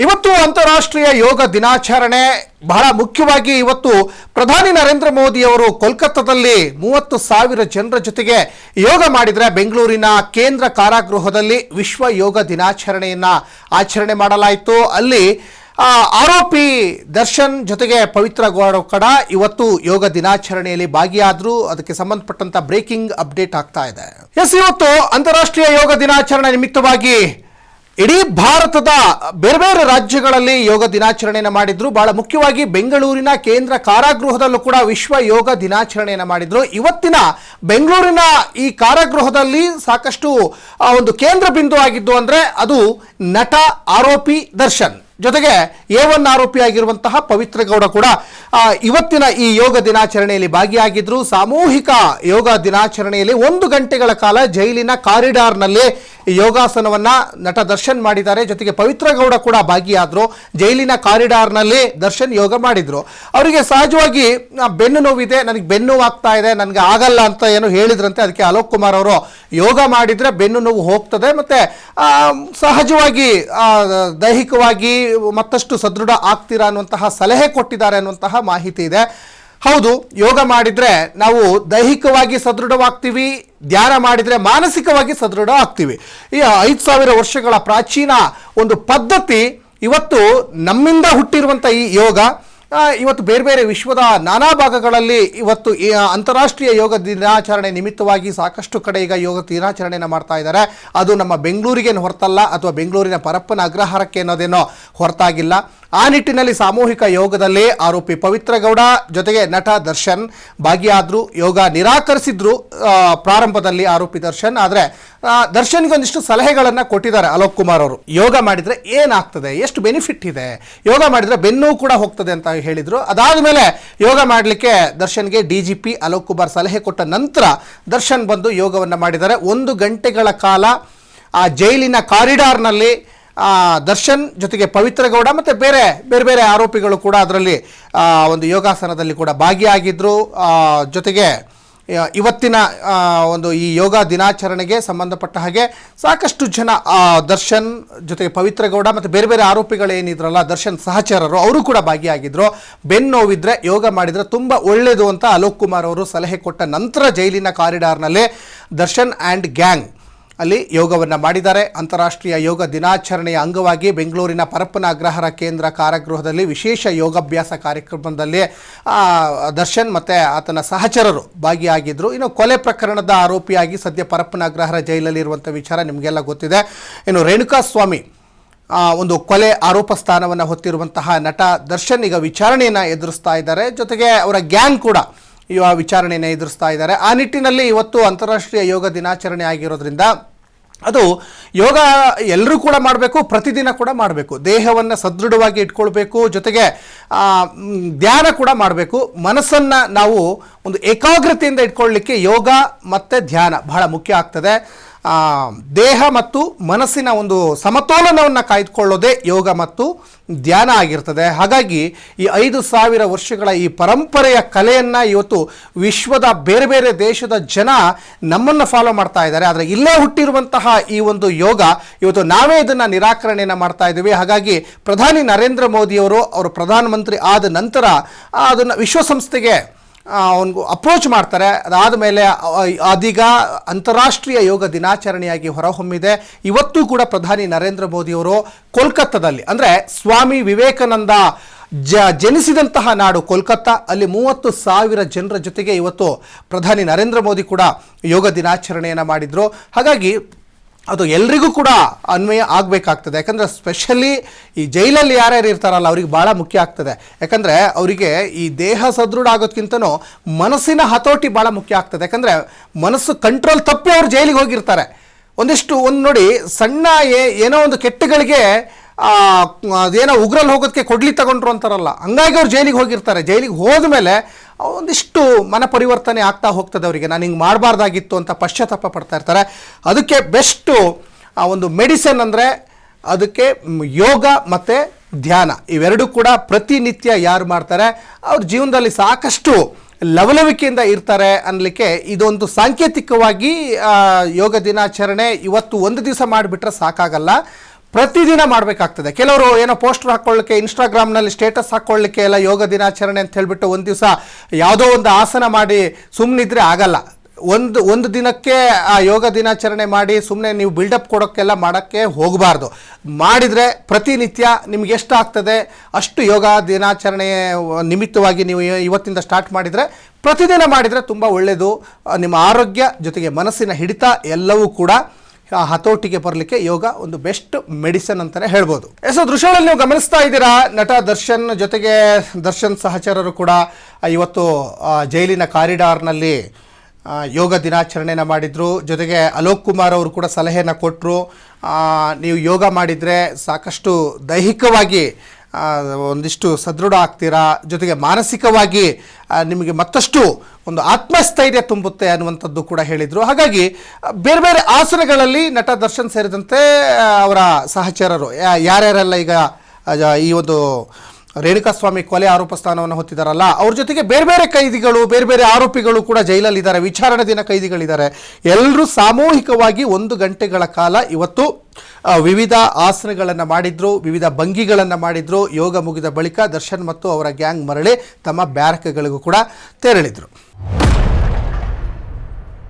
ಇವತ್ತು ಅಂತಾರಾಷ್ಟ್ರೀಯ ಯೋಗ ದಿನಾಚರಣೆ. ಬಹಳ ಮುಖ್ಯವಾಗಿ ಇವತ್ತು ಪ್ರಧಾನಿ ನರೇಂದ್ರ ಮೋದಿ ಅವರು ಕೋಲ್ಕತ್ತಾದಲ್ಲಿ 30,000 ಜನರ ಜೊತೆಗೆ ಯೋಗ ಮಾಡಿದರೆ ಬೆಂಗಳೂರಿನ ಕೇಂದ್ರ ಕಾರಾಗೃಹದಲ್ಲಿ ವಿಶ್ವ ಯೋಗ ದಿನಾಚರಣೆಯನ್ನ ಆಚರಣೆ ಮಾಡಲಾಯಿತು. ಅಲ್ಲಿ ಆರೋಪಿ ದರ್ಶನ್ ಜೊತೆಗೆ ಪವಿತ್ರ ಗೌಡ ಕೂಡ ಇವತ್ತು ಯೋಗ ದಿನಾಚರಣೆಯಲ್ಲಿ ಭಾಗಿಯಾದ್ರು. ಅದಕ್ಕೆ ಸಂಬಂಧಪಟ್ಟಂತ ಬ್ರೇಕಿಂಗ್ ಅಪ್ಡೇಟ್ ಆಗ್ತಾ ಇದೆ. ಇವತ್ತು ಅಂತಾರಾಷ್ಟ್ರೀಯ ಯೋಗ ದಿನಾಚರಣೆ ನಿಮಿತ್ತವಾಗಿ ಇಡೀ ಭಾರತದ ಬೇರೆ ಬೇರೆ ರಾಜ್ಯಗಳಲ್ಲಿ ಯೋಗ ದಿನಾಚರಣೆಯನ್ನು ಮಾಡಿದ್ರು. ಬಹಳ ಮುಖ್ಯವಾಗಿ ಬೆಂಗಳೂರಿನ ಕೇಂದ್ರ ಕಾರಾಗೃಹದಲ್ಲೂ ಕೂಡ ವಿಶ್ವ ಯೋಗ ದಿನಾಚರಣೆಯನ್ನು ಮಾಡಿದ್ರು. ಇವತ್ತಿನ ಬೆಂಗಳೂರಿನ ಈ ಕಾರಾಗೃಹದಲ್ಲಿ ಸಾಕಷ್ಟು ಒಂದು ಕೇಂದ್ರ ಬಿಂದು ಆಗಿದ್ದು ಅಂದ್ರೆ ಅದು ನಟ ಆರೋಪಿ ದರ್ಶನ್ ಜೊತೆಗೆ A1 ಆರೋಪಿ ಆಗಿರುವಂತಹ ಪವಿತ್ರ ಗೌಡ ಕೂಡ ಇವತ್ತಿನ ಈ ಯೋಗ ದಿನಾಚರಣೆಯಲ್ಲಿ ಭಾಗಿಯಾಗಿದ್ರು. ಸಾಮೂಹಿಕ ಯೋಗ ದಿನಾಚರಣೆಯಲ್ಲಿ 1 ಗಂಟೆಗಳ ಕಾಲ ಜೈಲಿನ ಕಾರಿಡಾರ್ನಲ್ಲಿ ಯೋಗಾಸನವನ್ನ ನಟ ದರ್ಶನ್ ಮಾಡಿದ್ದಾರೆ. ಜೊತೆಗೆ ಪವಿತ್ರ ಗೌಡ ಕೂಡ ಭಾಗಿಯಾದ್ರು. ಜೈಲಿನ ಕಾರಿಡಾರ್ನಲ್ಲಿ ದರ್ಶನ್ ಯೋಗ ಮಾಡಿದ್ರು. ಅವರಿಗೆ ಸಹಜವಾಗಿ ಬೆನ್ನು ನೋವಿದೆ, ನನಗೆ ಬೆನ್ನು ನೋವು ಆಗ್ತಾ ಇದೆ, ನನಗೆ ಆಗಲ್ಲ ಅಂತ ಏನು ಹೇಳಿದ್ರಂತೆ. ಅದಕ್ಕೆ ಅಲೋಕ್ ಕುಮಾರ್ ಅವರು ಯೋಗ ಮಾಡಿದ್ರೆ ಬೆನ್ನು ನೋವು ಹೋಗ್ತದೆ, ಮತ್ತೆ ಸಹಜವಾಗಿ ದೈಹಿಕವಾಗಿ ಮತ್ತಷ್ಟು ಸದೃಢ ಆಗ್ತೀರಾ ಅನ್ನುವಂತಹ ಸಲಹೆ ಕೊಟ್ಟಿದ್ದಾರೆ ಅನ್ನುವಂತಹ ಮಾಹಿತಿ ಇದೆ. ಹೌದು, ಯೋಗ ಮಾಡಿದ್ರೆ ನಾವು ದೈಹಿಕವಾಗಿ ಸದೃಢವಾಗ್ತೀವಿ, ಧ್ಯಾನ ಮಾಡಿದ್ರೆ ಮಾನಸಿಕವಾಗಿ ಸದೃಢ ಆಗ್ತೀವಿ. ಈ 5,000 ವರ್ಷಗಳ ಪ್ರಾಚೀನ ಒಂದು ಪದ್ಧತಿ ಇವತ್ತು ನಮ್ಮಿಂದ ಹುಟ್ಟಿರುವಂಥ ಈ ಯೋಗ ಇವತ್ತು ಬೇರೆ ಬೇರೆ ವಿಶ್ವದ ನಾನಾ ಭಾಗಗಳಲ್ಲಿ ಇವತ್ತು ಅಂತಾರಾಷ್ಟ್ರೀಯ ಯೋಗ ದಿನಾಚರಣೆ ನಿಮಿತ್ತವಾಗಿ ಸಾಕಷ್ಟು ಕಡೆ ಈಗ ಯೋಗ ದಿನಾಚರಣೆಯನ್ನು ಮಾಡ್ತಾ ಇದ್ದಾರೆ. ಅದು ನಮ್ಮ ಬೆಂಗಳೂರಿಗೇನು ಹೊರತಲ್ಲ ಅಥವಾ ಬೆಂಗಳೂರಿನ ಪರಪ್ಪನ ಅಗ್ರಹಾರಕ್ಕೆ ಅನ್ನೋದೇನೋ ಹೊರತಾಗಿಲ್ಲ. ಆ ನಿಟ್ಟಿನಲ್ಲಿ ಸಾಮೂಹಿಕ ಯೋಗದಲ್ಲಿ ಆರೋಪಿ ಪವಿತ್ರ ಗೌಡ ಜೊತೆಗೆ ನಟ ದರ್ಶನ್ ಭಾಗಿಯಾದ್ರು. ಯೋಗ ನಿರಾಕರಿಸಿದ್ರು ಪ್ರಾರಂಭದಲ್ಲಿ ಆರೋಪಿ ದರ್ಶನ್. ಆದರೆ ದರ್ಶನ್ಗೆ ಒಂದಿಷ್ಟು ಸಲಹೆಗಳನ್ನು ಕೊಟ್ಟಿದ್ದಾರೆ ಅಲೋಕ್ ಕುಮಾರ್ ಅವರು. ಯೋಗ ಮಾಡಿದರೆ ಏನಾಗ್ತದೆ, ಎಷ್ಟು ಬೆನಿಫಿಟ್ ಇದೆ, ಯೋಗ ಮಾಡಿದರೆ ಬೆನ್ನು ಕೂಡ ಹೋಗ್ತದೆ ಅಂತ ಹೇಳಿದರು. ಅದಾದ ಮೇಲೆ ಯೋಗ ಮಾಡಲಿಕ್ಕೆ ದರ್ಶನ್ಗೆ DGP ಅಲೋಕ್ ಕುಮಾರ್ ಸಲಹೆ ಕೊಟ್ಟ ನಂತರ ದರ್ಶನ್ ಬಂದು ಯೋಗವನ್ನು ಮಾಡಿದ್ದಾರೆ. 1 ಗಂಟೆಗಳ ಕಾಲ ಆ ಜೈಲಿನ ಕಾರಿಡಾರ್ನಲ್ಲಿ ದರ್ಶನ್ ಜೊತೆಗೆ ಪವಿತ್ರ ಗೌಡ ಮತ್ತು ಬೇರೆ ಬೇರೆ ಆರೋಪಿಗಳು ಕೂಡ ಅದರಲ್ಲಿ ಒಂದು ಯೋಗಾಸನದಲ್ಲಿ ಕೂಡ ಭಾಗಿಯಾಗಿದ್ದರು. ಜೊತೆಗೆ ಇವತ್ತಿನ ಒಂದು ಈ ಯೋಗ ದಿನಾಚರಣೆಗೆ ಸಂಬಂಧಪಟ್ಟ ಹಾಗೆ ಸಾಕಷ್ಟು ಜನ ದರ್ಶನ್ ಜೊತೆಗೆ ಪವಿತ್ರ ಗೌಡ ಮತ್ತು ಬೇರೆ ಬೇರೆ ಆರೋಪಿಗಳೇನಿದ್ರಲ್ಲ ದರ್ಶನ್ ಸಹಚರರು ಅವರು ಕೂಡ ಭಾಗಿಯಾಗಿದ್ದರು. ಬೆನ್ನು ನೋವಿದ್ರೆ ಯೋಗ ಮಾಡಿದರೆ ತುಂಬ ಒಳ್ಳೆಯದು ಅಂತ ಅಲೋಕ್ ಕುಮಾರ್ ಅವರು ಸಲಹೆ ಕೊಟ್ಟ ನಂತರ ಜೈಲಿನ ಕಾರಿಡಾರ್ನಲ್ಲಿ ದರ್ಶನ್ ಆ್ಯಂಡ್ ಗ್ಯಾಂಗ್ ಅಲ್ಲಿ ಯೋಗವನ್ನು ಮಾಡಿದ್ದಾರೆ. ಅಂತಾರಾಷ್ಟ್ರೀಯ ಯೋಗ ದಿನಾಚರಣೆಯ ಅಂಗವಾಗಿ ಬೆಂಗಳೂರಿನ ಪರಪ್ಪನ ಅಗ್ರಹಾರ ಕೇಂದ್ರ ಕಾರಾಗೃಹದಲ್ಲಿ ವಿಶೇಷ ಯೋಗಾಭ್ಯಾಸ ಕಾರ್ಯಕ್ರಮದಲ್ಲಿ ದರ್ಶನ್ ಮತ್ತು ಆತನ ಸಹಚರರು ಭಾಗಿಯಾಗಿದ್ದರು. ಇನ್ನು ಕೊಲೆ ಪ್ರಕರಣದ ಆರೋಪಿಯಾಗಿ ಸದ್ಯ ಪರಪ್ಪನ ಅಗ್ರಹಾರ ಜೈಲಲ್ಲಿರುವಂಥ ವಿಚಾರ ನಿಮಗೆಲ್ಲ ಗೊತ್ತಿದೆ. ಇನ್ನು ರೇಣುಕಾಸ್ವಾಮಿ ಒಂದು ಕೊಲೆ ಆರೋಪ ಸ್ಥಾನವನ್ನು ಹೊತ್ತಿರುವಂತಹ ನಟ ದರ್ಶನ್ ಈಗ ವಿಚಾರಣೆಯನ್ನು ಎದುರಿಸ್ತಾ ಇದ್ದಾರೆ. ಜೊತೆಗೆ ಅವರ ಗ್ಯಾಂಗ್ ಕೂಡ ವಿಚಾರಣೆಯನ್ನು ಎದುರಿಸ್ತಾ ಇದ್ದಾರೆ. ಆ ನಿಟ್ಟಿನಲ್ಲಿ ಇವತ್ತು ಅಂತಾರಾಷ್ಟ್ರೀಯ ಯೋಗ ದಿನಾಚರಣೆ ಆಗಿರೋದ್ರಿಂದ ಅದು ಯೋಗ ಎಲ್ಲರೂ ಕೂಡ ಮಾಡಬೇಕು, ಪ್ರತಿದಿನ ಕೂಡ ಮಾಡಬೇಕು, ದೇಹವನ್ನು ಸದೃಢವಾಗಿ ಇಟ್ಕೊಳ್ಬೇಕು, ಜೊತೆಗೆ ಧ್ಯಾನ ಕೂಡ ಮಾಡಬೇಕು. ಮನಸ್ಸನ್ನು ನಾವು ಒಂದು ಏಕಾಗ್ರತೆಯಿಂದ ಇಟ್ಕೊಳ್ಳಲಿಕ್ಕೆ ಯೋಗ ಮತ್ತು ಧ್ಯಾನ ಬಹಳ ಮುಖ್ಯ ಆಗ್ತದೆ. ದೇಹ ಮತ್ತು ಮನಸ್ಸಿನ ಒಂದು ಸಮತೋಲನವನ್ನು ಕಾಯ್ದುಕೊಳ್ಳೋದೇ ಯೋಗ ಮತ್ತು ಧ್ಯಾನ ಆಗಿರ್ತದೆ. ಹಾಗಾಗಿ ಈ 5,000 ವರ್ಷಗಳ ಈ ಪರಂಪರೆಯ ಕಲೆಯನ್ನು ಇವತ್ತು ವಿಶ್ವದ ಬೇರೆ ಬೇರೆ ದೇಶದ ಜನ ನಮ್ಮನ್ನು ಫಾಲೋ ಮಾಡ್ತಾ ಇದ್ದಾರೆ. ಆದರೆ ಇಲ್ಲೇ ಹುಟ್ಟಿರುವಂತಹ ಈ ಒಂದು ಯೋಗ ಇವತ್ತು ನಾವೇ ಇದನ್ನು ನಿರಾಕರಣೆಯನ್ನು ಮಾಡ್ತಾ ಇದ್ದೀವಿ. ಹಾಗಾಗಿ ಪ್ರಧಾನಿ ನರೇಂದ್ರ ಮೋದಿಯವರು ಅವರು ಪ್ರಧಾನಮಂತ್ರಿ ಆದ ನಂತರ ಅದನ್ನು ವಿಶ್ವಸಂಸ್ಥೆಗೆ ಅವನಿಗೂ ಅಪ್ರೋಚ್ ಮಾಡ್ತಾರೆ. ಅದಾದ ಮೇಲೆ ಅದೀಗ ಅಂತಾರಾಷ್ಟ್ರೀಯ ಯೋಗ ದಿನಾಚರಣೆಯಾಗಿ ಹೊರಹೊಮ್ಮಿದೆ. ಇವತ್ತು ಕೂಡ ಪ್ರಧಾನಿ ನರೇಂದ್ರ ಮೋದಿಯವರು ಕೋಲ್ಕತ್ತಾದಲ್ಲಿ ಅಂದರೆ ಸ್ವಾಮಿ ವಿವೇಕಾನಂದ ಜನಿಸಿದಂತಹ ನಾಡು ಕೋಲ್ಕತ್ತಾ, ಅಲ್ಲಿ 30,000 ಜನರ ಜೊತೆಗೆ ಇವತ್ತು ಪ್ರಧಾನಿ ನರೇಂದ್ರ ಮೋದಿ ಕೂಡ ಯೋಗ ದಿನಾಚರಣೆಯನ್ನು ಮಾಡಿದರು. ಹಾಗಾಗಿ ಅದು ಎಲ್ರಿಗೂ ಕೂಡ ಅನ್ವಯ ಆಗಬೇಕಾಗ್ತದೆ. ಯಾಕಂದರೆ ಸ್ಪೆಷಲಿ ಈ ಜೈಲಲ್ಲಿ ಯಾರ್ಯಾರು ಇರ್ತಾರಲ್ಲ ಅವ್ರಿಗೆ ಭಾಳ ಮುಖ್ಯ ಆಗ್ತದೆ. ಯಾಕಂದರೆ ಅವರಿಗೆ ಈ ದೇಹ ಸದೃಢ ಆಗೋದಕ್ಕಿಂತನೂ ಮನಸ್ಸಿನ ಹತೋಟಿ ಭಾಳ ಮುಖ್ಯ ಆಗ್ತದೆ. ಯಾಕಂದರೆ ಮನಸ್ಸು ಕಂಟ್ರೋಲ್ ತಪ್ಪಿ ಅವ್ರು ಜೈಲಿಗೆ ಹೋಗಿರ್ತಾರೆ. ಒಂದು ನೋಡಿ, ಸಣ್ಣ ಏನೋ ಒಂದು ಕೆಟ್ಟಗಳಿಗೆ ಅದೇನೋ ಉಗ್ರಲ್ಲಿ ಹೋಗೋದಕ್ಕೆ ಕೊಡ್ಲಿ ತಗೊಂಡ್ರು ಅಂತಾರಲ್ಲ, ಹಂಗಾಗಿ ಅವ್ರು ಜೈಲಿಗೆ ಹೋಗಿರ್ತಾರೆ. ಜೈಲಿಗೆ ಹೋದ ಮೇಲೆ ಒಂದಿಷ್ಟು ಮನ ಪರಿವರ್ತನೆ ಆಗ್ತಾ ಹೋಗ್ತದೆ ಅವರಿಗೆ. ನಾನು ಹಿಂಗೆ ಮಾಡಬಾರ್ದಾಗಿತ್ತು ಅಂತ ಪಶ್ಚಾತ್ತಾಪ ಪಡ್ತಾ ಇರ್ತಾರೆ. ಅದಕ್ಕೆ ಬೆಸ್ಟು ಒಂದು ಮೆಡಿಸಿನ್ ಅಂದರೆ ಅದಕ್ಕೆ ಯೋಗ ಮತ್ತು ಧ್ಯಾನ, ಇವೆರಡೂ ಕೂಡ ಪ್ರತಿನಿತ್ಯ ಯಾರು ಮಾಡ್ತಾರೆ ಅವ್ರ ಜೀವನದಲ್ಲಿ ಸಾಕಷ್ಟು ಲವಲವಿಕೆಯಿಂದ ಇರ್ತಾರೆ ಅನ್ನಲಿಕ್ಕೆ ಇದೊಂದು ಸಾಂಕೇತಿಕವಾಗಿ ಯೋಗ ದಿನಾಚರಣೆ ಇವತ್ತು ಒಂದು ದಿವಸ ಮಾಡಿಬಿಟ್ರೆ ಸಾಕಾಗಲ್ಲ. ಪ್ರತಿದಿನ ಮಾಡಬೇಕಾಗ್ತದೆ. ಕೆಲವರು ಏನೋ ಪೋಸ್ಟರ್ ಹಾಕೊಳ್ಳಿಕ್ಕೆ, ಇನ್ಸ್ಟಾಗ್ರಾಮ್ನಲ್ಲಿ ಸ್ಟೇಟಸ್ ಹಾಕೊಳ್ಳಿಕ್ಕೆ ಎಲ್ಲ ಯೋಗ ದಿನಾಚರಣೆ ಅಂತ ಹೇಳ್ಬಿಟ್ಟು ಒಂದು ದಿವಸ ಯಾವುದೋ ಒಂದು ಆಸನ ಮಾಡಿ ಸುಮ್ಮನಿದ್ರೆ ಆಗಲ್ಲ. ಒಂದು ದಿನಕ್ಕೆ ಆ ಯೋಗ ದಿನಾಚರಣೆ ಮಾಡಿ ಸುಮ್ಮನೆ ನೀವು ಬಿಲ್ಡಪ್ ಕೊಡೋಕ್ಕೆಲ್ಲ ಮಾಡೋಕ್ಕೆ ಹೋಗಬಾರ್ದು. ಮಾಡಿದರೆ ಪ್ರತಿನಿತ್ಯ ನಿಮ್ಗೆ ಎಷ್ಟು ಆಗ್ತದೆ ಅಷ್ಟು ಯೋಗ ದಿನಾಚರಣೆ ನಿಮಿತ್ತವಾಗಿ ನೀವು ಇವತ್ತಿಂದ ಸ್ಟಾರ್ಟ್ ಮಾಡಿದರೆ, ಪ್ರತಿದಿನ ಮಾಡಿದರೆ ತುಂಬ ಒಳ್ಳೆಯದು. ನಿಮ್ಮ ಆರೋಗ್ಯ ಜೊತೆಗೆ ಮನಸ್ಸಿನ ಹಿಡಿತ ಎಲ್ಲವೂ ಕೂಡ ಹತೋಟಿಗೆ ಬರಲಿಕ್ಕೆ ಯೋಗ ಒಂದು ಬೆಸ್ಟ್ ಮೆಡಿಸನ್ ಅಂತಲೇ ಹೇಳ್ಬೋದು. ದೃಶ್ಯಗಳಲ್ಲಿ ನೀವು ಗಮನಿಸ್ತಾ ಇದ್ದೀರಾ, ನಟ ದರ್ಶನ್ ಜೊತೆಗೆ ದರ್ಶನ್ ಸಹಚರರು ಕೂಡ ಇವತ್ತು ಜೈಲಿನ ಕಾರಿಡಾರ್ನಲ್ಲಿ ಯೋಗ ದಿನಾಚರಣೆನ ಮಾಡಿದರು. ಜೊತೆಗೆ ಅಲೋಕ್ ಕುಮಾರ್ ಅವರು ಕೂಡ ಸಲಹೆಯನ್ನು ಕೊಟ್ಟರು. ನೀವು ಯೋಗ ಮಾಡಿದರೆ ಸಾಕಷ್ಟು ದೈಹಿಕವಾಗಿ ಒಂದಿಷ್ಟು ಸದೃಢ ಆಗ್ತೀರಾ, ಜೊತೆಗೆ ಮಾನಸಿಕವಾಗಿ ನಿಮಗೆ ಮತ್ತಷ್ಟು ಒಂದು ಆತ್ಮಸ್ಥೈರ್ಯ ತುಂಬುತ್ತೆ ಅನ್ನುವಂಥದ್ದು ಕೂಡ ಹೇಳಿದರು. ಹಾಗಾಗಿ ಬೇರೆ ಬೇರೆ ಆಸನಗಳಲ್ಲಿ ನಟ ದರ್ಶನ್ ಸೇರಿದಂತೆ ಅವರ ಸಹಚರರು ಯಾರ್ಯಾರೆಲ್ಲ ಈಗ ಈ ಒಂದು ರೇಣುಕಾಸ್ವಾಮಿ ಕೊಲೆ ಆರೋಪ ಸ್ಥಾನವನ್ನು ಹೊತ್ತಿದ್ದಾರಲ್ಲ, ಅವ್ರ ಜೊತೆಗೆ ಬೇರೆ ಬೇರೆ ಕೈದಿಗಳು, ಬೇರೆ ಬೇರೆ ಆರೋಪಿಗಳು ಕೂಡ ಜೈಲಲ್ಲಿದ್ದಾರೆ, ವಿಚಾರಣೆ ದಿನ ಕೈದಿಗಳಿದ್ದಾರೆ. ಎಲ್ಲರೂ ಸಾಮೂಹಿಕವಾಗಿ 1 ಗಂಟೆಗಳ ಕಾಲ ಇವತ್ತು ವಿವಿಧ ಆಸನಗಳನ್ನು ಮಾಡಿದ್ರು, ವಿವಿಧ ಭಂಗಿಗಳನ್ನು ಮಾಡಿದ್ರು. ಯೋಗ ಮುಗಿದ ಬಳಿಕ ದರ್ಶನ್ ಮತ್ತು ಅವರ ಗ್ಯಾಂಗ್ ಮರಳಿ ತಮ್ಮ ಬ್ಯಾರಕ್ಗಳಿಗೂ ಕೂಡ ತೆರಳಿದ್ರು.